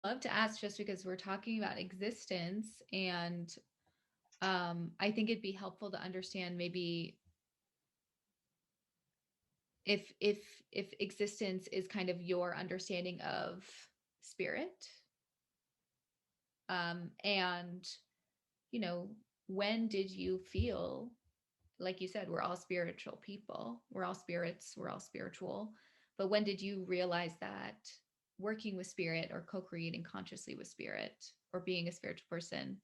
love to ask just because we're talking about existence and I think it'd be helpful to understand maybe if existence is kind of your understanding of spirit and you know when did you feel like you said we're all spiritual people, we're all spirits, we're all spiritual, but when did you realize that working with spirit or co-creating consciously with spirit or being a spiritual person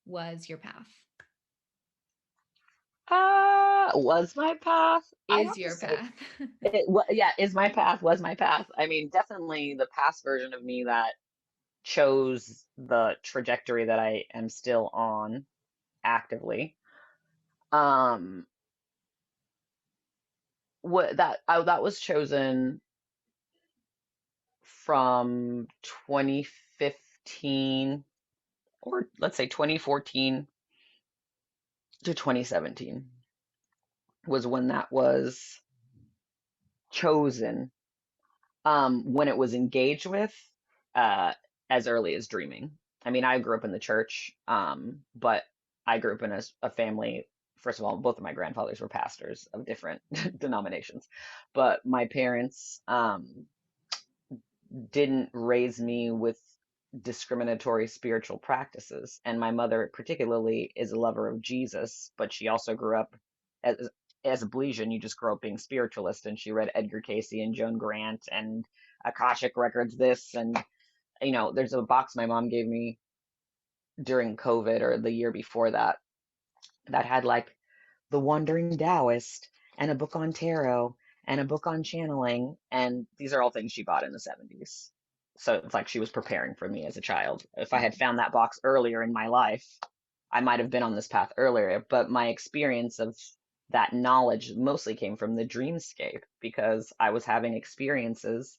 was your path, Was my path? I is have to your say, path? yeah, is my path, was my path. I mean, definitely the past version of me that chose the trajectory that I am still on actively. Um, that was chosen from 2015, or let's say 2014 to 2017 was when that was chosen. When it was engaged with, uh, as early as dreaming. I mean, I grew up in the church, but I grew up in a family. First of all, both of my grandfathers were pastors of different denominations, but my parents didn't raise me with discriminatory spiritual practices. And my mother, particularly, is a lover of Jesus, but she also grew up as a Belizean. You just grow up being spiritualist, and she read Edgar Casey and Joan Grant and Akashic Records, this. And, there's a box my mom gave me during COVID or the year before that that had like The Wandering Taoist and a book on tarot and a book on channeling. And these are all things she bought in the 70s. So it's like she was preparing for me as a child. If I had found that box earlier in my life, I might have been on this path earlier. But my experience of that knowledge mostly came from the dreamscape because I was having experiences,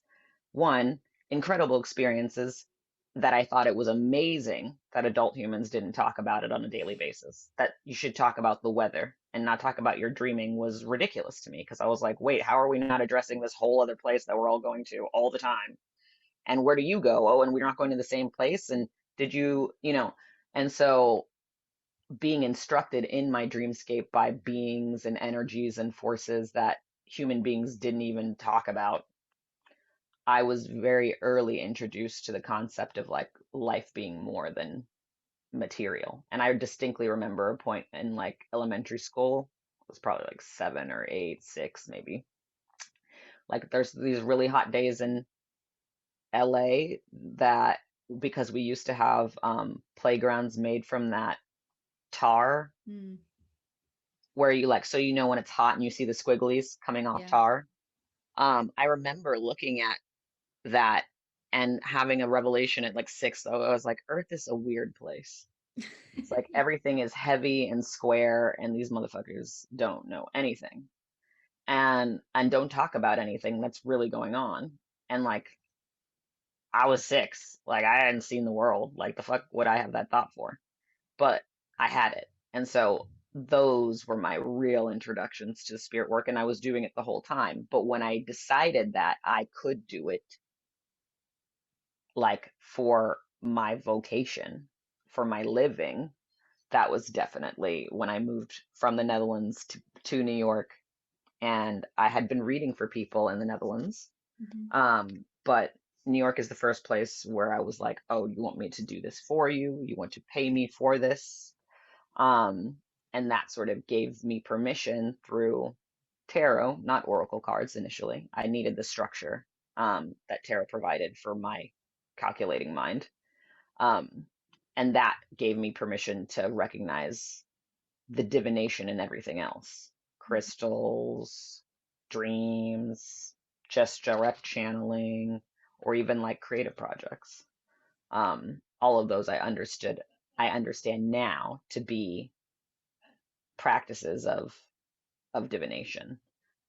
one, incredible experiences that I thought it was amazing that adult humans didn't talk about it on a daily basis. That you should talk about the weather and not talk about your dreaming was ridiculous to me because I was like, wait, how are we not addressing this whole other place that we're all going to all the time? And where do you go? Oh, and we're not going to the same place. And did you, and so being instructed in my dreamscape by beings and energies and forces that human beings didn't even talk about, I was very early introduced to the concept of like life being more than material. And I distinctly remember a point in like elementary school, it was probably like 7 or 8, 6 maybe. Like there's these really hot days in LA that because we used to have playgrounds made from that tar Mm, where you like, so when it's hot and you see the squigglies coming off yeah. tar. I remember looking at that and having a revelation at like 6. So I was like, Earth is a weird place. It's like everything is heavy and square, and these motherfuckers don't know anything and don't talk about anything that's really going on. And like I was 6, like I hadn't seen the world. Like the fuck would I have that thought for? But I had it, and so those were my real introductions to spirit work, and I was doing it the whole time. But when I decided that I could do it, like for my vocation, for my living, that was definitely when I moved from the Netherlands to New York. And I had been reading for people in the Netherlands. Mhm. But New York is the first place where I was like, oh, you want me to do this for you? You want to pay me for this? Um, and that sort of gave me permission through tarot, not oracle cards initially. I needed the structure that tarot provided for my calculating mind. Um, and that gave me permission to recognize the divination in everything else. Crystals, dreams, just direct channeling, or even like creative projects. All of those I understand now to be practices of divination.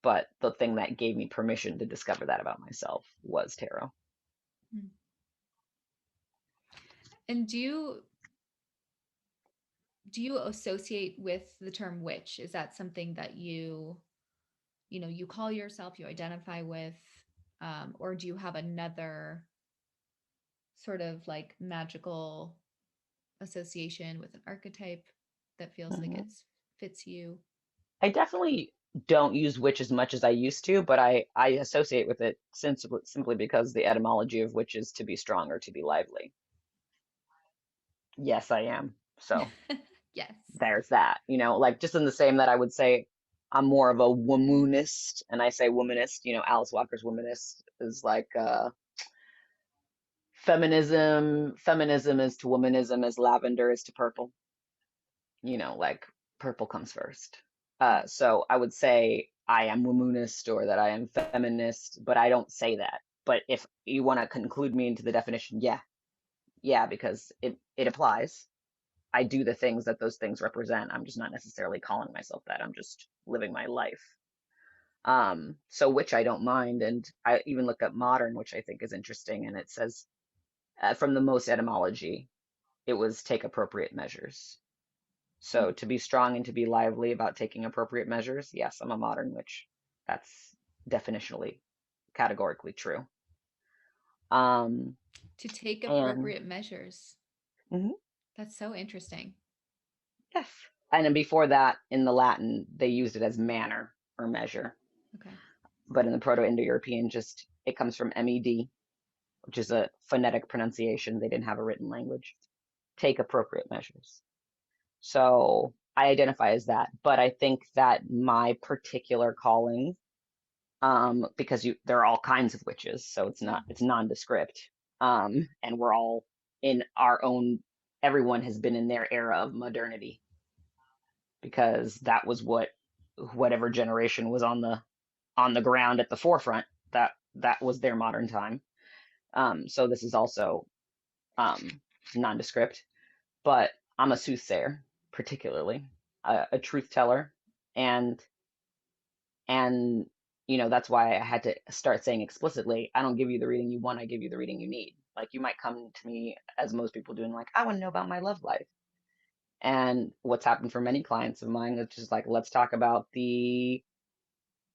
But the thing that gave me permission to discover that about myself was tarot. Mm. And do you associate with the term witch? Is that something that you call yourself, you identify with, or do you have another sort of like magical association with an archetype that feels like Mhm. it's fits you? I definitely don't use witch as much as I used to, but I associate with it simply because the etymology of witch is to be strong or to be lively. Yes, I am. So Yes. there's that, like just in the same that I would say I'm more of a womoonist, and I say womanist, Alice Walker's womanist is like feminism is to womanism as lavender is to purple, like purple comes first. So I would say I am womoonist or that I am feminist, but I don't say that. But if you want to conclude me into the definition, yeah, yeah, because it applies. I do the things that those things represent. I'm just not necessarily calling myself that. I'm just living my life. So which I don't mind, and I even looked up modern, which I think is interesting, and it says from the most etymology, it was take appropriate measures. Hmm. So to be strong and to be lively about taking appropriate measures, yes, I'm a modern witch. That's definitionally, categorically true. Um, To take and appropriate measures. mhm, That's so interesting. yes, and then before that, in the Latin, they used it as manner or measure, Okay. but in the Proto-Indo-European, just it comes from med, which is a phonetic pronunciation. They didn't have a written language. Take appropriate measures. So I identify as that, but I think that my particular calling, because there are all kinds of witches, so Yeah. it's nondescript, and we're all in our own. Everyone has been in their era of modernity because that was what whatever generation was on the ground at the forefront. That was their modern time. So this is also um, nondescript, but I'm a soothsayer, particularly a truth teller, and and that's why I had to start saying explicitly, I don't give you the reading you want, I give you the reading you need. Like you might come to me, as most people do, and like, I want to know about my love life. And what's happened for many clients of mine, it's just like, let's talk about the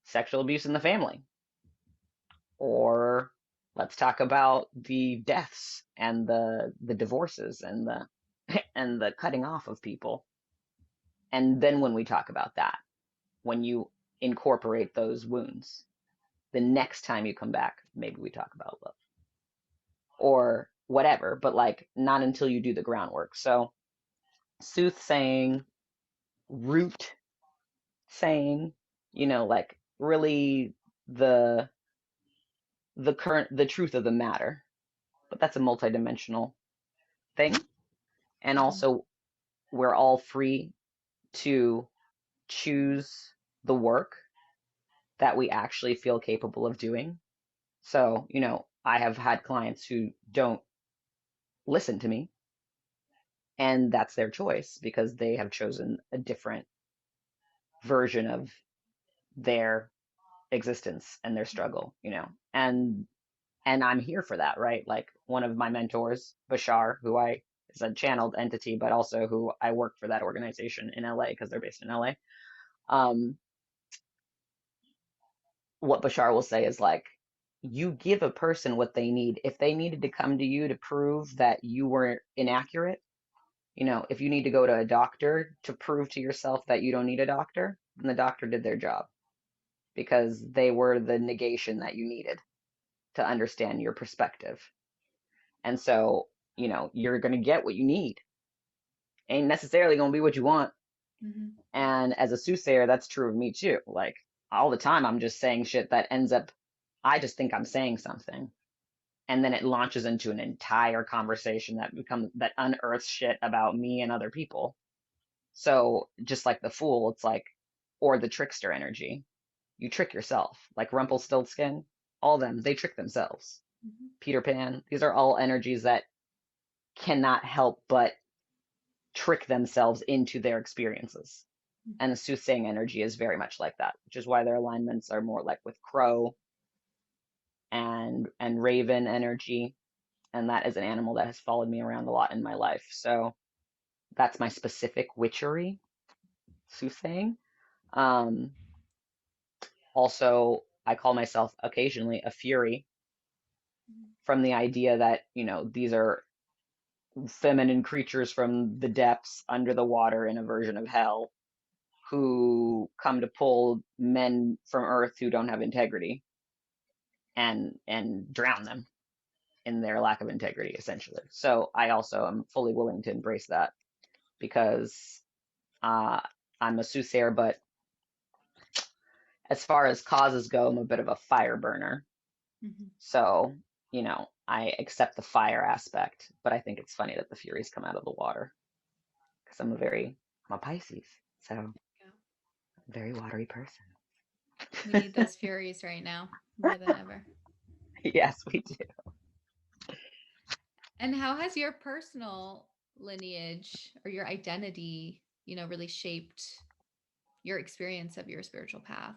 sexual abuse in the family, or let's talk about the deaths and the divorces and the and the cutting off of people. And then when we talk about that, when you incorporate those wounds, the next time you come back, maybe we talk about love or whatever, but like not until you do the groundwork. So soothsaying, root saying, like really the the truth of the matter. But that's a multidimensional thing. And Hmm. also we're all free to choose the work that we actually feel capable of doing. So, I have had clients who don't listen to me, and that's their choice because they have chosen a different version of their existence and their struggle, and I'm here for that, right? Like one of my mentors, Bashar, who I is a channeled entity, but also who I work for that organization in LA because they're based in LA. Um, what Bashar will say is like, you give a person what they need. If they needed to come to you to prove that you were inaccurate, if you need to go to a doctor to prove to yourself that you don't need a doctor, then the doctor did their job because they were the negation that you needed to understand your perspective. And so, you're going to get what you need. Ain't necessarily going to be what you want. Hmm. And as a soothsayer, that's true of me too. Like all the time, I'm just saying shit that ends up, I just think I'm saying something. And then it launches into an entire conversation that unearths shit about me and other people. So just like the fool, it's like, or the trickster energy, you trick yourself. Like Rumpelstiltskin, all of them, they trick themselves. Hmm. Peter Pan, these are all energies that cannot help but trick themselves into their experiences. And the soothsaying energy is very much like that, which is why their alignments are more like with crow and raven energy. And that is an animal that has followed me around a lot in my life. So that's my specific witchery, soothsaying. Um, Also, I call myself occasionally a fury from the idea that, these are feminine creatures from the depths under the water in a version of hell who come to pull men from earth who don't have integrity and drown them in their lack of integrity, essentially. So I also am fully willing to embrace that because uh, I'm a soothsayer, but as far as causes go, I'm a bit of a fire burner. Mhm. So, I accept the fire aspect, but I think it's funny that the Furies come out of the water because I'm a Pisces, so I'm Yeah. a very watery person. We need those furies right now more than ever. Yes, we do. And how has your personal lineage or your identity, really shaped your experience of your spiritual path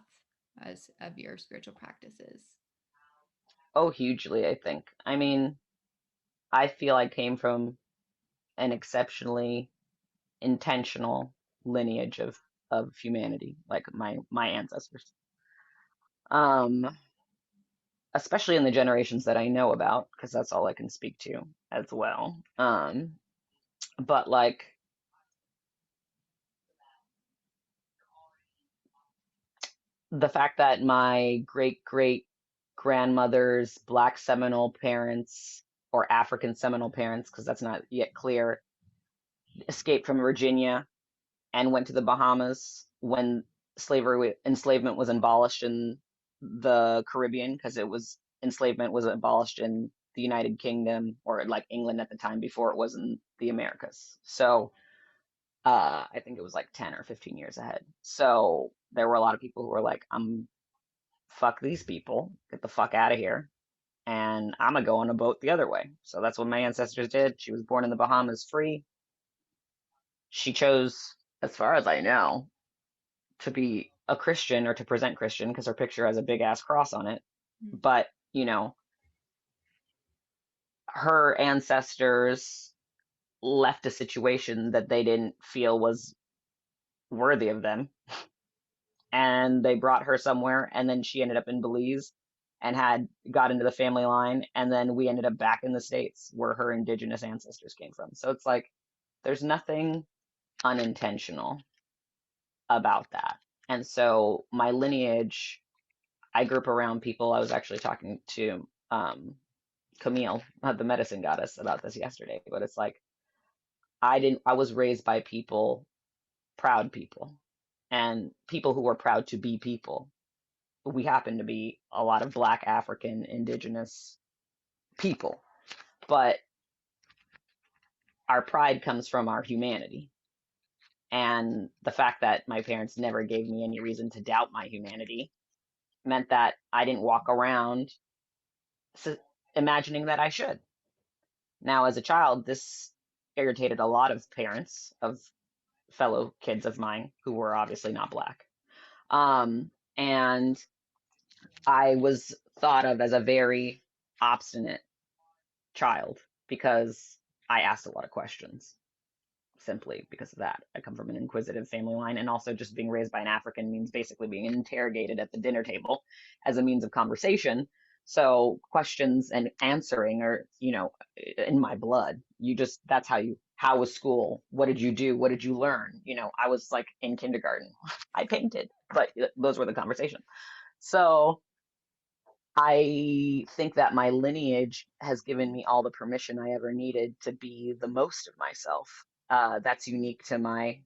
as of your spiritual practices? Oh, hugely, I think. I mean, I feel I came from an exceptionally intentional lineage of humanity, like my ancestors. Um, Especially in the generations that I know about, because that's all I can speak to as well. But like the fact that my great great grandmother's Black Seminole parents or African Seminole parents, because that's not yet clear, escaped from Virginia and went to the Bahamas when enslavement was abolished in the Caribbean, because enslavement was abolished in the United Kingdom or like England at the time before it was in the Americas. So I think it was like 10 or 15 years ahead. So there were a lot of people who were like, I'm fuck these people, get the fuck out of here, and I'm gonna go on a boat the other way. So that's what my ancestors did. She was born in the Bahamas free. She chose, as far as I know, to be a Christian or to present Christian because her picture has a big ass cross on it. Mm. But, her ancestors left a situation that they didn't feel was worthy of them. And they brought her somewhere, and then she ended up in Belize and had got into the family line. And then we ended up back in the States where her indigenous ancestors came from. So it's like there's nothing unintentional about that. And so my lineage, I grew up around people. I was actually talking to Camille, the medicine goddess, about this yesterday. But it's like I was raised by people, proud people, and people who were proud to be people. We happen to be a lot of Black, African, indigenous people, but our pride comes from our humanity. And the fact that my parents never gave me any reason to doubt my humanity meant that I didn't walk around imagining that I should. Now, as a child, this irritated a lot of parents of fellow kids of mine who were obviously not Black. And I was thought of as a very obstinate child because I asked a lot of questions simply because of that. I come from an inquisitive family line, and also just being raised by an African means basically being interrogated at the dinner table as a means of conversation. So questions and answering are, in my blood. That's how was school? What did you do? What did you learn? I was like in kindergarten. I painted, but those were the conversations. So I think that my lineage has given me all the permission I ever needed to be the most of myself. That's unique to my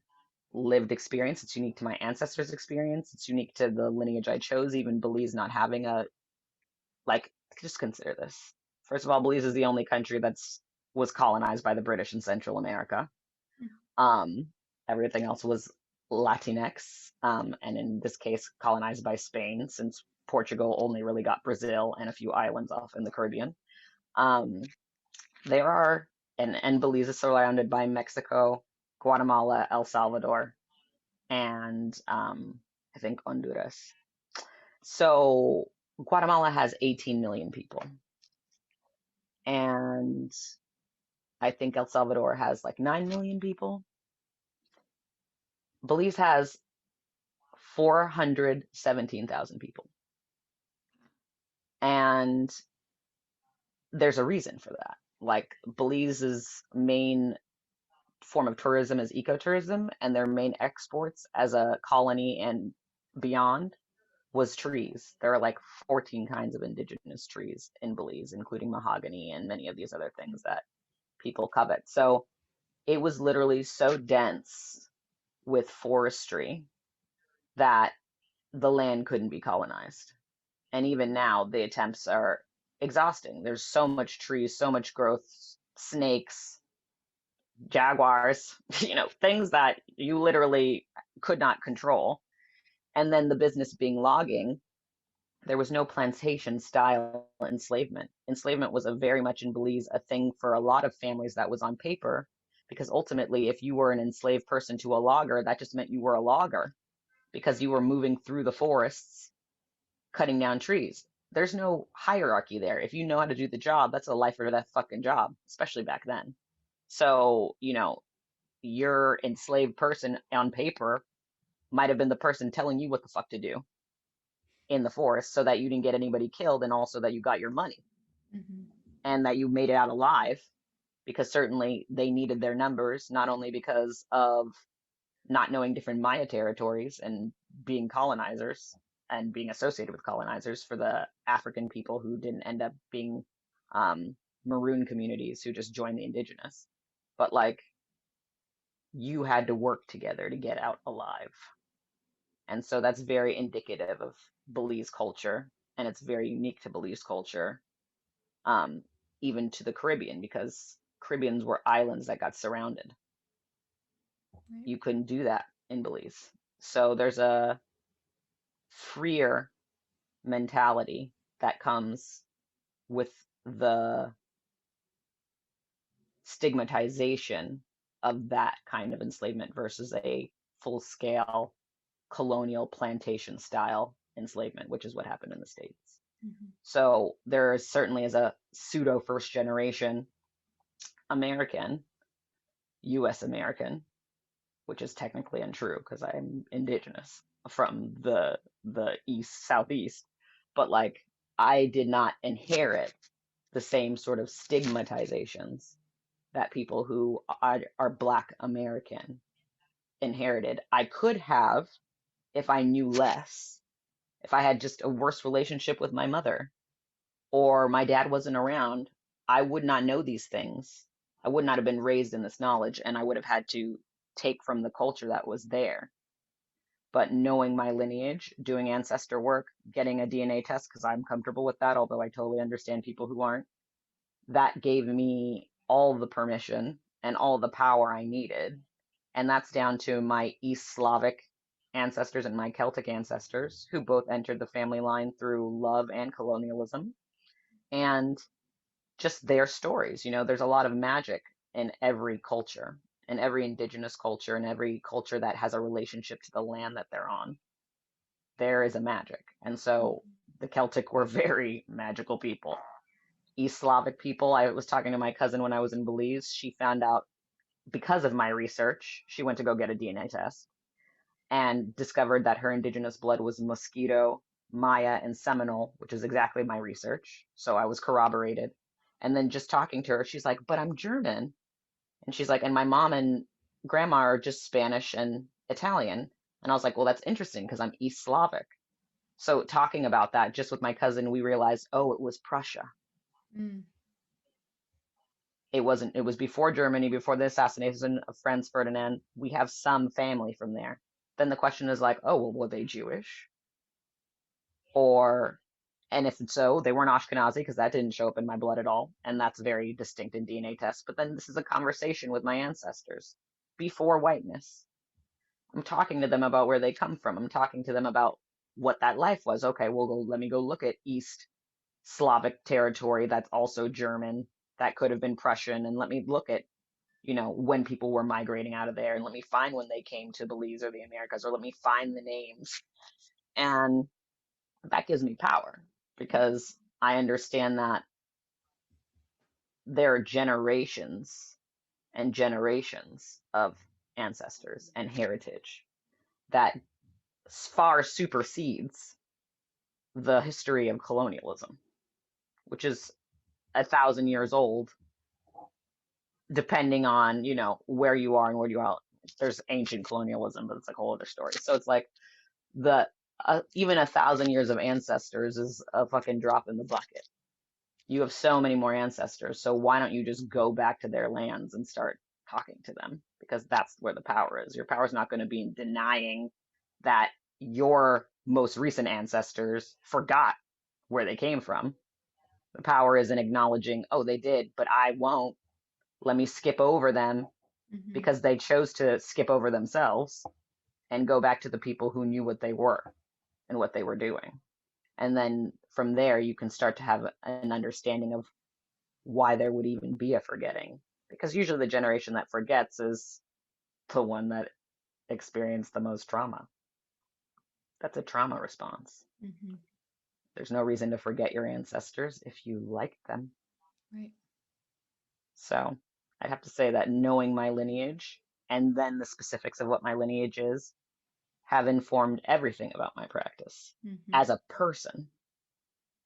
lived experience. It's unique to my ancestors' experience. It's unique to the lineage I chose. Even Belize not having like, just consider this. First of all, Belize is the only country was colonized by the British in Central America. Mm. Um, Everything else was Latinx, and in this case, colonized by Spain, since Portugal only really got Brazil and a few islands off in the Caribbean. Um, there are, and Belize is surrounded by Mexico, Guatemala, El Salvador, and I think Honduras. So Guatemala has 18 million people, and I think El Salvador has like 9 million people. Belize has 417,000 people. And there's a reason for that. Like Belize's main form of tourism is ecotourism, and their main exports as a colony and beyond was trees. There are like 14 kinds of indigenous trees in Belize, including mahogany and many of these other things that people covet. So it was literally so dense with forestry that the land couldn't be colonized. And even now, the attempts are exhausting. There's so much trees, so much growth, snakes, jaguars, things that you literally could not control. And then the business being logging, there was no plantation style enslavement. Enslavement was a very much in Belize a thing for a lot of families that was on paper, because ultimately, if you were an enslaved person to a logger, that just meant you were a logger because you were moving through the forests, cutting down trees. There's no hierarchy there. If you know how to do the job, that's a life or death fucking job, especially back then. So, your enslaved person on paper might have been the person telling you what the fuck to do in the forest so that you didn't get anybody killed and also that you got your money Mm-hmm. and that you made it out alive, because certainly they needed their numbers, not only because of not knowing different Maya territories and being colonizers and being associated with colonizers for the African people who didn't end up being maroon communities who just joined the indigenous, but like you had to work together to get out alive. And so that's very indicative of Belize culture, and it's very unique to Belize culture, um, even to the Caribbean, because Caribbeans were islands that got surrounded. Right. You couldn't do that in Belize. So there's a freer mentality that comes with the stigmatization of that kind of enslavement versus a full scale colonial plantation style enslavement, which is what happened in the States. Mm-hmm. So there certainly is a pseudo first generation American, US American, which is technically untrue because I'm indigenous from the east southeast, but like I did not inherit the same sort of stigmatizations that people who are Black American inherited. I could have if I knew less, if I had just a worse relationship with my mother or my dad wasn't around, I would not know these things. I would not have been raised in this knowledge, and I would have had to take from the culture that was there. But knowing my lineage, doing ancestor work, getting a DNA test because I'm comfortable with that, although I totally understand people who aren't, that gave me all the permission and all the power I needed. And that's down to my East Slavic ancestors and my Celtic ancestors, who both entered the family line through love and colonialism, and just their stories. There's a lot of magic in every culture, in every indigenous culture, in every culture that has a relationship to the land that they're on. There is a magic. And so the Celtic were very magical people. East Slavic people, I was talking to my cousin when I was in Belize. She found out because of my research, she went to go get a DNA test and discovered that her indigenous blood was Mosquito, Maya, and Seminole, which is exactly my research. So I was corroborated. And then just talking to her, she's like, but I'm German. And she's like, and my mom and grandma are just Spanish and Italian. And I was like, well, that's interesting because I'm East Slavic. So talking about that just with my cousin, we realized, oh, it was Prussia. Mm. It wasn't, it was before Germany, before the assassination of Franz Ferdinand. We have some family from there. Then the question is like, oh, well, were they Jewish? Or, and if so, they weren't Ashkenazi because that didn't show up in my blood at all. And that's very distinct in DNA tests. But then this is a conversation with my ancestors before whiteness. I'm talking to them about where they come from. I'm talking to them about what that life was. Okay, let me go look at East Slavic territory that's also German, that could have been Prussian, and let me look at, when people were migrating out of there, and let me find when they came to Belize or the Americas, or let me find the names. And that gives me power because I understand that there are generations and generations of ancestors and heritage that far supersedes the history of colonialism, which is 1,000 years old, depending on, where you are and where you are. There's ancient colonialism, but it's like a whole other story. So it's like the even 1,000 years of ancestors is a fucking drop in the bucket. You have so many more ancestors, so why don't you just go back to their lands and start talking to them? Because that's where the power is. Your power is not going to be in denying that your most recent ancestors forgot where they came from. The power is in acknowledging, oh, they did, but I won't. Let me skip over them Mm-hmm. because they chose to skip over themselves and go back to the people who knew what they were and what they were doing. And then from there, you can start to have an understanding of why there would even be a forgetting. Because usually the generation that forgets is the one that experienced the most trauma. That's a trauma response. Mm-hmm. There's no reason to forget your ancestors if you like them. Right. So I'd have to say that knowing my lineage and then the specifics of what my lineage is have informed everything about my practice. Mm-hmm. As a person,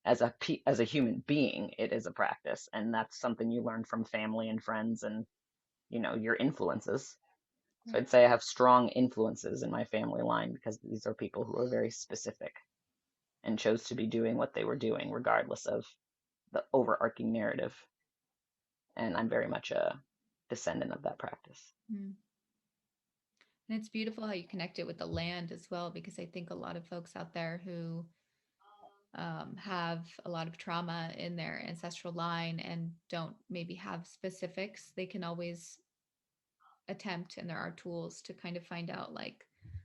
as a human being, it is a practice, and that's something you learn from family and friends and your influences. So Right. I'd say I have strong influences in my family line because these are people who are very specific and chose to be doing what they were doing regardless of the overarching narrative. And I'm very much a descendant of that practice. Mm. And it's beautiful how you connect it with the land as well, because I think a lot of folks out there who have a lot of trauma in their ancestral line and don't maybe have specifics, they can always attempt, and there are tools to kind of find out, like,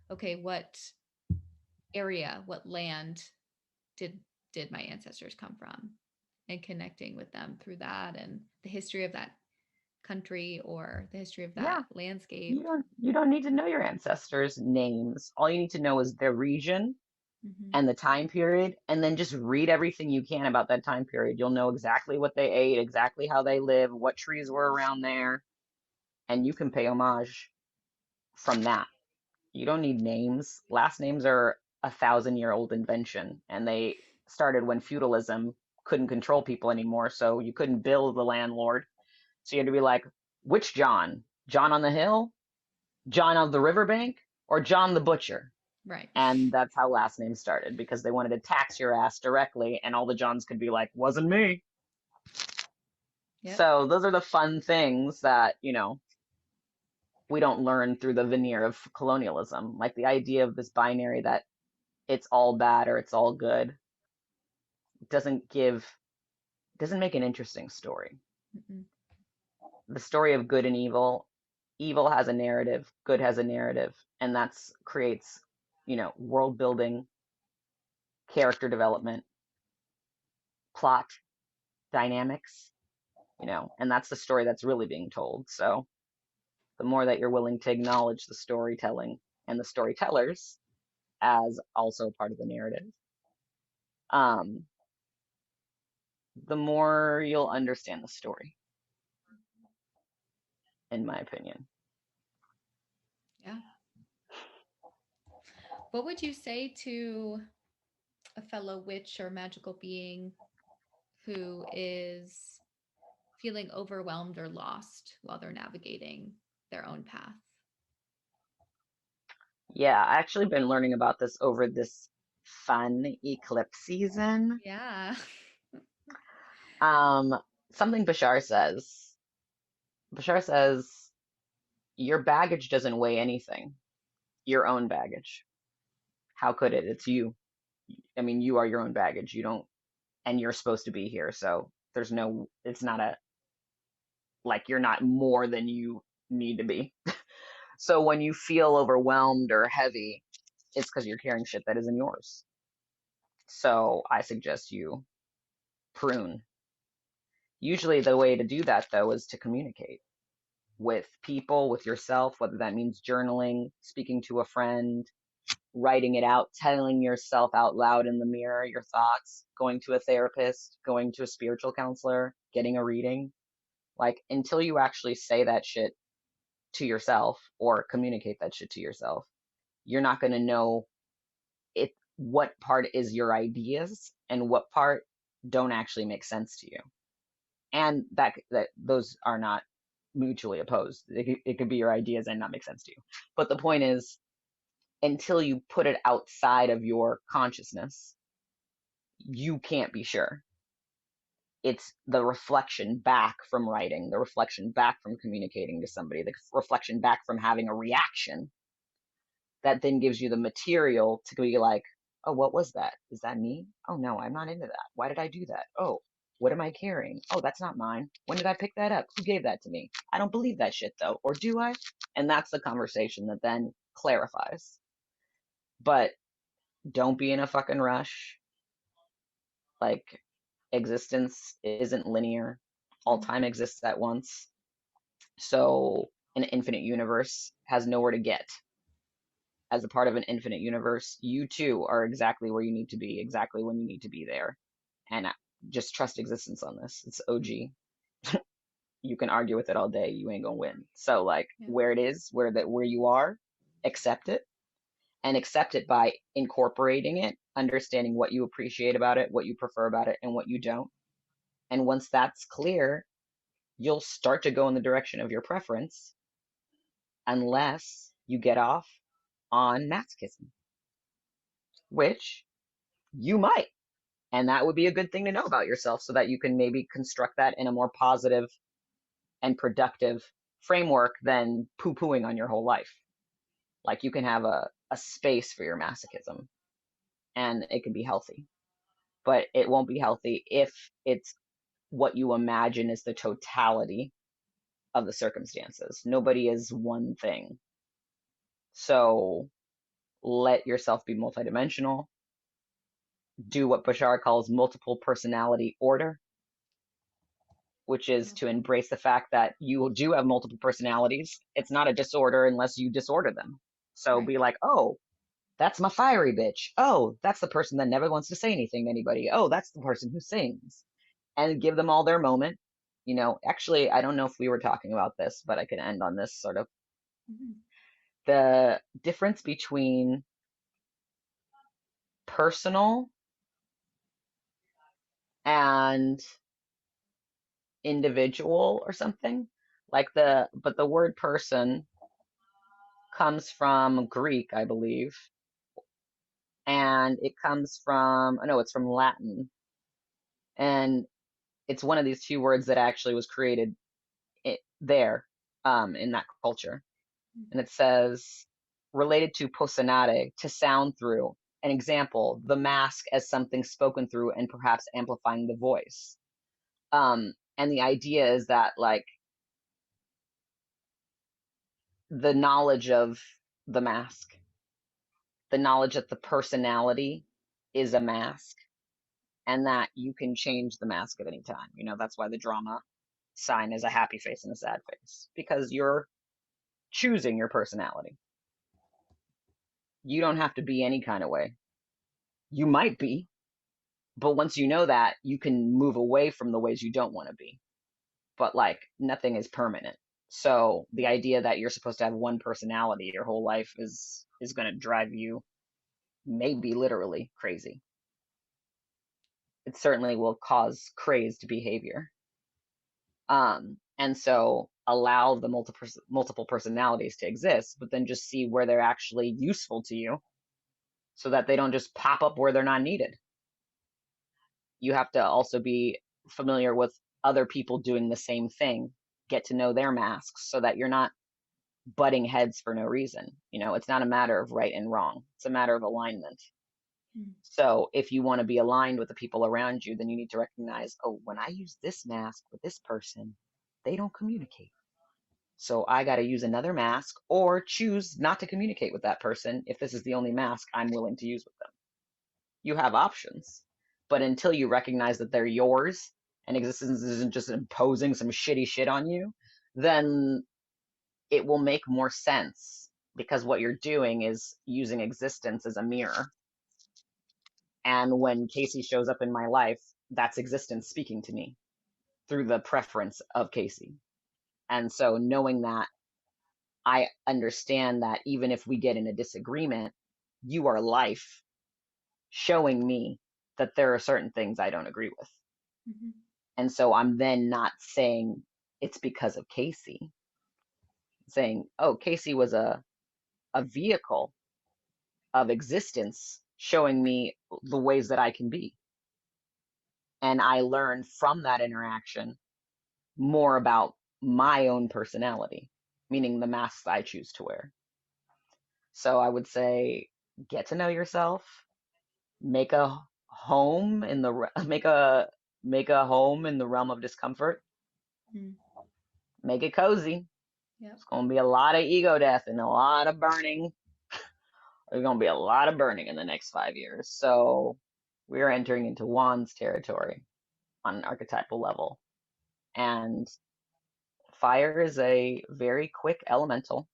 okay, what area, what land did my ancestors come from, and connecting with them through that and the history of that country or the history of Yeah, that you landscape. don't you don't need to know your ancestors' names. All you need to know is their region Mm-hmm. and the time period, and then just read everything you can about that time period. You'll know exactly what they ate, exactly how they lived, what trees were around there, and you can pay homage from that. You don't need names. Last names are 1,000-year-old invention, and they started when feudalism couldn't control people anymore, so you couldn't bill the landlord. So you had to be like, which John? John on the hill? John of the riverbank? Or John the butcher? Right. And that's how last names started because they wanted to tax your ass directly, and all the Johns could be like, wasn't me. Yep. So those are the fun things that, we don't learn through the veneer of colonialism. Like the idea of this binary that it's all bad or it's all good doesn't give doesn't make an interesting story. Mm-mm. The story of good and evil has a narrative, good has a narrative, and that's creates, world building, character development, plot dynamics, and that's the story that's really being told. So the more that you're willing to acknowledge the storytelling and the storytellers as also part of the narrative, um, the more you'll understand the story, in my opinion. Yeah. What would you say to a fellow witch or magical being who is feeling overwhelmed or lost while they're navigating their own path? Yeah, I actually been learning about this over this fun eclipse season. Yeah. Um, something Bashar says, your baggage doesn't weigh anything. Your own baggage. How could it? It's you. I mean, you are your own baggage. You don't, and you're supposed to be here. So it's not like you're not more than you need to be. So when you feel overwhelmed or heavy, it's because you're carrying shit that isn't yours. So I suggest you prune. Usually the way to do that though is to communicate with people, with yourself, whether that means journaling, speaking to a friend, writing it out, telling yourself out loud in the mirror your thoughts, going to a therapist, going to a spiritual counselor, getting a reading. Like until you actually say that shit to yourself or communicate that shit to yourself, you're not going to know it what part is your ideas and what part don't actually make sense to you. And that those are not mutually opposed. It could be your ideas and not make sense to you. But the point is, until you put it outside of your consciousness, you can't be sure. It's the reflection back from writing, the reflection back from communicating to somebody, the reflection back from having a reaction that then gives you the material to be like, oh, what was that? Is that me? Oh, no, I'm not into that. Why did I do that? Oh, what am I carrying? Oh, that's not mine. When did I pick that up? Who gave that to me? I don't believe that shit though. Or do I? And that's the conversation that then clarifies. But don't be in a fucking rush. Like, existence isn't linear. All Mm-hmm. time exists at once. So an infinite universe has nowhere to get. As a part of an infinite universe, you too are exactly where you need to be, exactly when you need to be there. And just trust existence on this. It's OG. You can argue with it all day, you ain't gonna win. So like Yeah. where it is, where you are, accept it, and accept it by incorporating it, understanding what you appreciate about it, what you prefer about it, and what you don't. And once that's clear, you'll start to go in the direction of your preference, unless you get off on masochism, which you might. And that would be a good thing to know about yourself so that you can maybe construct that in a more positive and productive framework than poo pooing on your whole life. Like you can have a space for your masochism and it can be healthy, but it won't be healthy if it's what you imagine is the totality of the circumstances. Nobody is one thing. So let yourself be multidimensional. Do what Bashar calls multiple personality order, which is to Beautiful. embrace the fact that you do have multiple personalities. It's not a disorder unless you disorder them. So Right. be like, oh, that's my fiery bitch. Oh, that's the person that never wants to say anything to anybody. Oh, that's the person who sings. And give them all their moment. You know, actually, I don't know if we were talking about this, but I can end on this sort of. Mm-hmm. The difference between personal and individual or something. But the word person comes from Greek, I believe, and it comes from, oh no, it's from Latin. And it's one of these two words that actually was created there, in that culture. And it says, related to posanare, to sound through. An example, the mask as something spoken through and perhaps amplifying the voice. And the idea is that like the knowledge of the mask, the knowledge that the personality is a mask and that you can change the mask at any time. You know, that's why the drama sign is a happy face and a sad face, because you're choosing your personality. You don't have to be any kind of way. You might be, but once you know that, you can move away from the ways you don't want to be. But like nothing is permanent. So the idea that you're supposed to have one personality your whole life is going to drive you maybe literally crazy. It certainly will cause crazed behavior. And so allow the multiple personalities to exist, but then just see where they're actually useful to you so that they don't just pop up where they're not needed. You have to also be familiar with other people doing the same thing, get to know their masks so that you're not butting heads for no reason. You know, it's not a matter of right and wrong, it's a matter of alignment. Mm-hmm. So if you want to be aligned with the people around you, then you need to recognize, oh, when I use this mask with this person, they don't communicate. So I got to use another mask or choose not to communicate with that person if this is the only mask I'm willing to use with them. You have options. But until you recognize that they're yours and existence isn't just imposing some shitty shit on you, then it will make more sense because what you're doing is using existence as a mirror. And when Casey shows up in my life, that's existence speaking to me through the preference of Casey. And so knowing that, I understand that even if we get in a disagreement, you are life showing me that there are certain things I don't agree with. Mm-hmm. And so I'm then not saying it's because of Casey. I'm saying, oh, Casey was a vehicle of existence showing me the ways that I can be. And I learned from that interaction more about my own personality, meaning the masks I choose to wear. So I would say get to know yourself, make a home in the make a home in the realm of discomfort, Mm. make it cozy. Yep. It's going to be a lot of ego death and a lot of burning. There's going to be a lot of burning in the next 5 years. So we're entering into Wands territory on an archetypal level. And fire is a very quick elemental,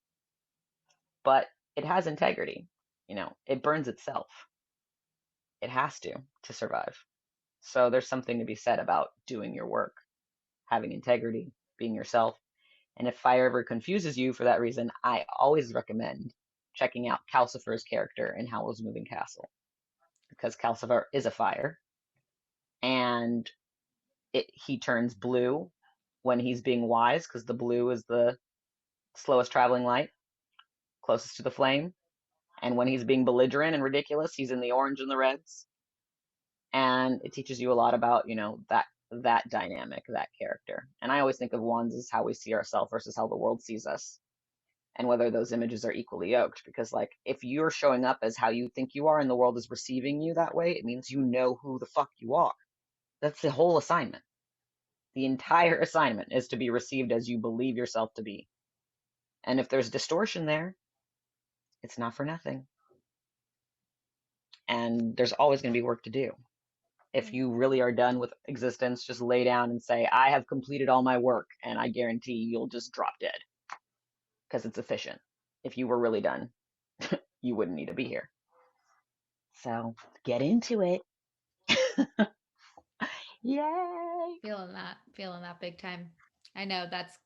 but it has integrity. You know, it burns itself. It has to survive. So there's something to be said about doing your work, having integrity, being yourself. And if fire ever confuses you for that reason, I always recommend checking out Calcifer's character in Howl's Moving Castle, because Calcifer is a fire, and he turns blue when he's being wise, because the blue is the slowest traveling light, closest to the flame. And when he's being belligerent and ridiculous, he's in the orange and the reds. And it teaches you a lot about, you know, that dynamic, that character. And I always think of wands as how we see ourselves versus how the world sees us, and whether those images are equally yoked. Because like if you're showing up as how you think you are and the world is receiving you that way, it means you know who the fuck you are. That's the whole assignment. The entire assignment is to be received as you believe yourself to be. And if there's distortion there, it's not for nothing. And there's always going to be work to do. If Right. you really are done with existence, just lay down and say, I have completed all my work, and I guarantee you'll just drop dead because it's efficient. If you were really done, you wouldn't need to be here. So get into it. Yay! Feeling that big time. I know that's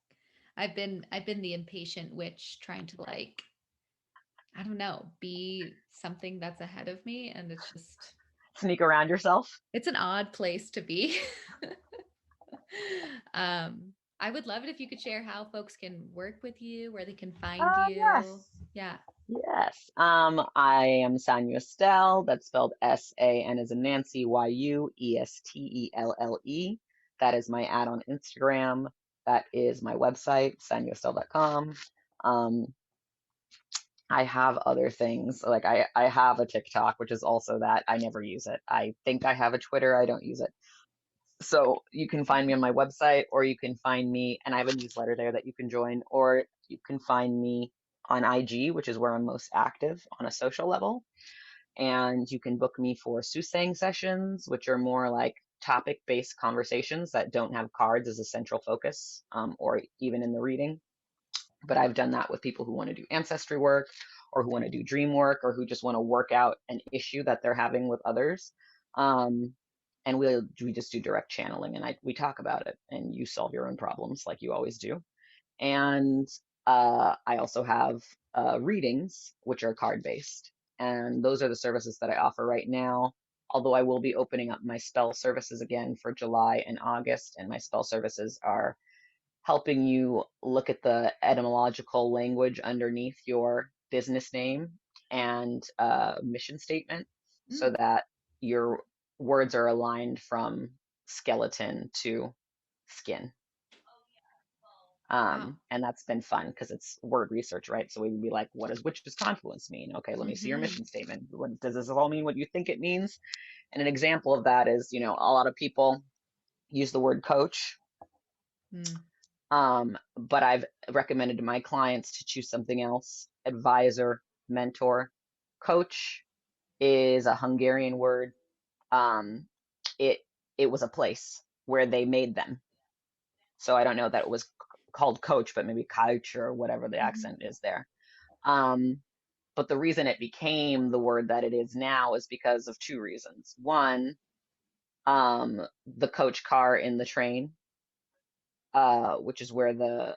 I've been the impatient witch trying to like, I don't know, be something that's ahead of me, and it's just Sneak around yourself. it's an odd place to be. um I would love it if you could share how folks can work with you, where they can find Yes. you. Yeah. Yes. I am Sanyu Estelle. That's spelled S-A-N as in Nancy, Y-U-E-S-T-E-L-L-E. That is my ad on Instagram. That is my website, sanyuestelle.com. Um, I have other things. Like I have a TikTok, which is also that. I never use it. I think I have a Twitter. I don't use it. So you can find me on my website, or you can find me, and I have a newsletter there that you can join, or you can find me on IG, which is where I'm most active on a social level. And you can book me for soothsaying sessions, which are more like topic based conversations that don't have cards as a central focus, or even in the reading. But I've done that with people who want to do ancestry work, or who want to do dream work, or who just want to work out an issue that they're having with others. Um, and we just do direct channeling, and we talk about it, and you solve your own problems like you always do. And I also have readings, which are card based, and those are the services that I offer right now. Although I will be opening up my spell services again for July and August, and my spell services are helping you look at the etymological language underneath your business name and mission statement, so Mm. that your words are aligned from skeleton to skin. Wow. And that's been fun because it's word research, right? So we would be like, what does witch's confluence mean? Okay, let me see your Mm-hmm. mission statement. What, does this all mean what you think it means? And an example of that is, you know, a lot of people use the word coach, Mm. but I've recommended to my clients to choose something else: advisor, mentor. Coach is a Hungarian word. Um, it it was a place where they made them. So I don't know that it was called coach, but maybe couch or whatever the Mm-hmm. accent is there. Um, but the reason it became the word that it is now is because of two reasons. One, the coach car in the train, which is where the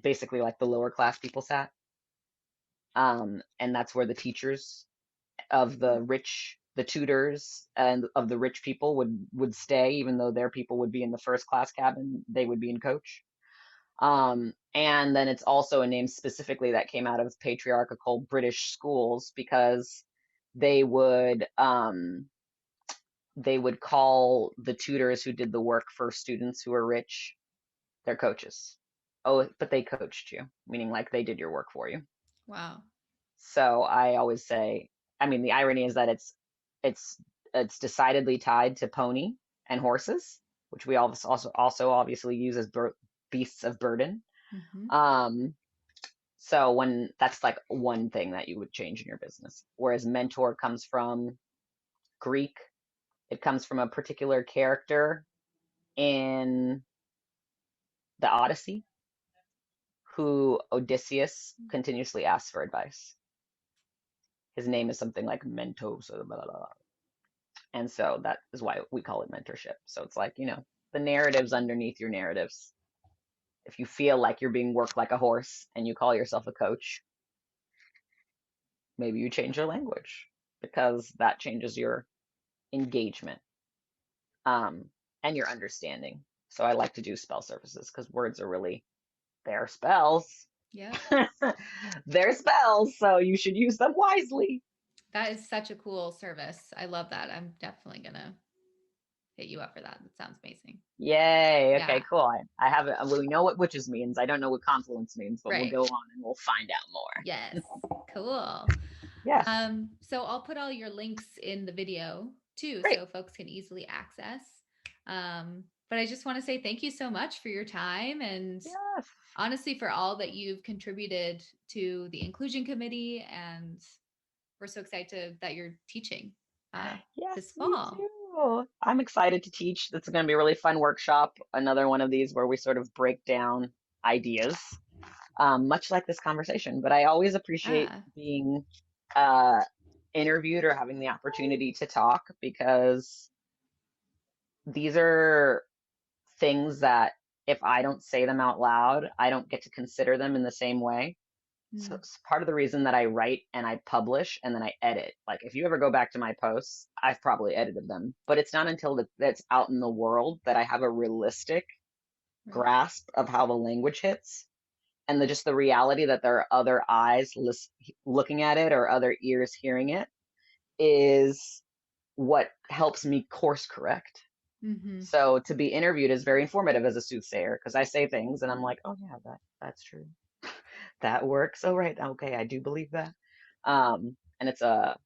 basically like the lower class people sat. And that's where the teachers of the rich the tutors and of the rich people would stay, even though their people would be in the first class cabin, they would be in coach. And then it's also a name specifically that came out of patriarchal British schools because they would um, they would call the tutors who did the work for students who were rich their coaches. Oh, but they coached you, meaning like they did your work for you. Wow. So I always say, I mean, the irony is that it's it's decidedly tied to pony and horses, which we also obviously use as beasts of burden. Mm-hmm. Um, so when that's like one thing that you would change in your business, whereas mentor comes from Greek, it comes from a particular character in the Odyssey who Odysseus continuously asks for advice. His name is something like Mentos, or blah, blah, blah. And so that is why we call it mentorship. So it's like, the narratives underneath your narratives. If you feel like you're being worked like a horse and you call yourself a coach, maybe you change your language because that changes your engagement um, and your understanding. So I like to do spell services because words are really they're spells. Yep. They're spells, so you should use them wisely. That is such a cool service. I love that. I'm definitely gonna hit you up for that. That sounds amazing. Yay. Yeah. Okay, cool. I have it. We know what witches means. I don't know what confluence means, but we'll Right. go on and we'll find out more. Yes. Cool. Yes. So I'll put all your links in the video too, Great. so folks can easily access. But I just want to say thank you so much for your time and Yes. honestly for all that you've contributed to the inclusion committee. And we're so excited that you're teaching Yes, this me fall. too. I'm excited to teach. It's going to be a really fun workshop. Another one of these where we sort of break down ideas, much like this conversation. But I always appreciate Ah, being uh, interviewed or having the opportunity to talk because these are things that if I don't say them out loud, I don't get to consider them in the same way. So mm, it's part of the reason that I write and I publish and then I edit. Like if you ever go back to my posts, I've probably edited them, but it's not until that's out in the world that I have a realistic right. grasp of how the language hits and just the reality that there are other eyes looking at it or other ears hearing it is what helps me course correct. Mm-hmm. So to be interviewed is very informative as a soothsayer because I say things and I'm like, oh yeah, that's true. That works. Oh right, okay, I do believe that. And it's a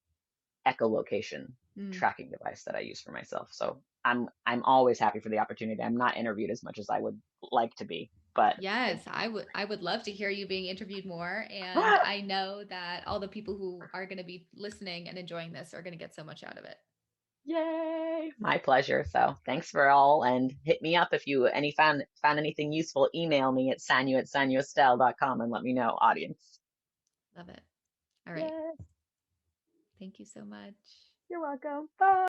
echolocation Mm. tracking device that I use for myself. So I'm always happy for the opportunity. I'm not interviewed as much as I would like to be, but Yes, I would love to hear you being interviewed more. And I know that all the people who are going to be listening and enjoying this are going to get so much out of it. yay, my pleasure. So thanks for all, and hit me up if you any found anything useful. Email me at sanyu@sanyuestelle.com and let me know, audience. Love it. All right. Yes, Thank you so much. you're welcome. Bye.